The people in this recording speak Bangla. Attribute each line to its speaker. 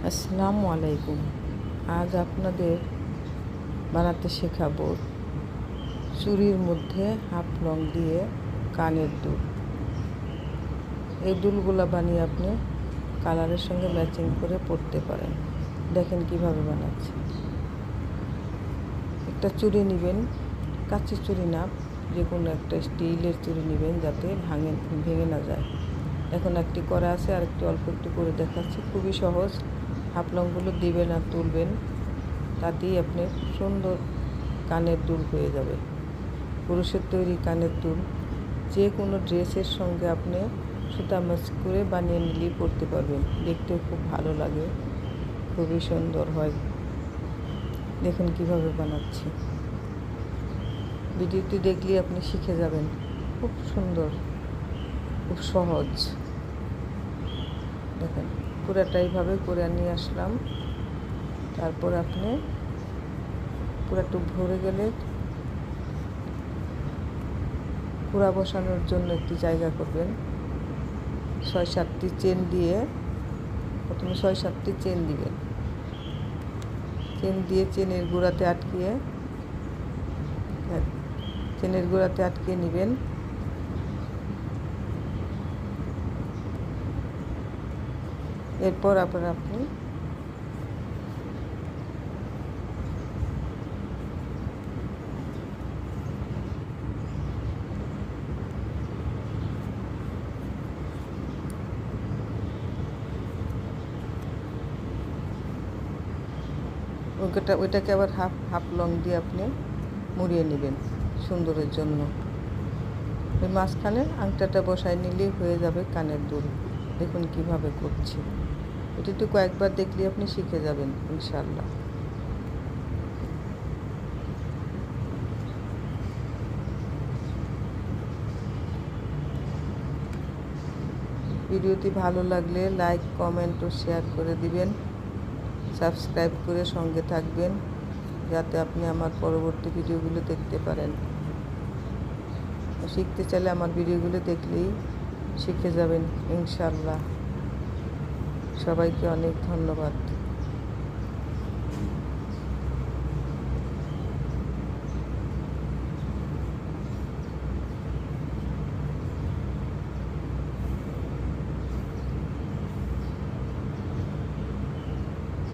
Speaker 1: আসসালামু আলাইকুম। আজ আপনাদের বানাতে শেখাবো চুড়ির মধ্যে হাফ লং দিয়ে কানের দুল। এই দুলগুলো বানিয়ে আপনি কালারের সঙ্গে ম্যাচিং করে পরতে পারেন। দেখেন কিভাবে বানাচ্ছি। একটা চুড়ি নেবেন, কাঁচের চুড়ি না, যে কোনো একটা স্টিলের চুড়ি নেবেন যাতে ভেঙে না যায়। এখন একটি করা আছে, আর একটু অল্প একটু করে দেখাচ্ছি। খুবই সহজ। হাফ লংগুলো দিবেন আর তুলবেন, তাতেই আপনার সুন্দর কানের দুল হয়ে যাবে। পুরুষের তৈরি কানের দুল যে কোনো ড্রেসের সঙ্গে আপনি সুতা ম্যাচ করে বানিয়ে নিলেই পরতে পারবেন। দেখতেও খুব ভালো লাগে, খুবই সুন্দর হয়। দেখুন কিভাবে বানাচ্ছি। ভিডিওটি দেখলে আপনি শিখে যাবেন। খুব সুন্দর, খুব সহজ। দেখেন পুরাটা এইভাবে করে নিয়ে আসলাম। তারপর আপনি পুরাটু ভরে গেলে পুরা বসানোর জন্য একটি জায়গা করবেন। 6-7টি চেন দিয়ে, প্রথমে 6-7টি চেন দিবেন। চেন দিয়ে চেনের গোড়াতে আটকিয়ে নেবেন। এরপর আপনি ওইটাকে আবার হাফ লং দিয়ে আপনি মুড়িয়ে নেবেন সুন্দরের জন্য। ওই মাঝখানে আংটাটা বসায় নিলেই হয়ে যাবে কানের দুল। দেখুন কিভাবে করছি। এটি একটু কয়েকবার দেখলে আপনি শিখে যাবেন ইনশাআল্লাহ। ভিডিওটি ভালো লাগলে লাইক, কমেন্ট ও শেয়ার করে দিবেন। সাবস্ক্রাইব করে সঙ্গে থাকবেন যাতে আপনি আমার পরবর্তী ভিডিওগুলো দেখতে পারেন। শিখতে চাইলে আমার ভিডিওগুলো দেখলেই শিখে যাবেন ইনশাআল্লাহ। সবাইকে অনেক ধন্যবাদ।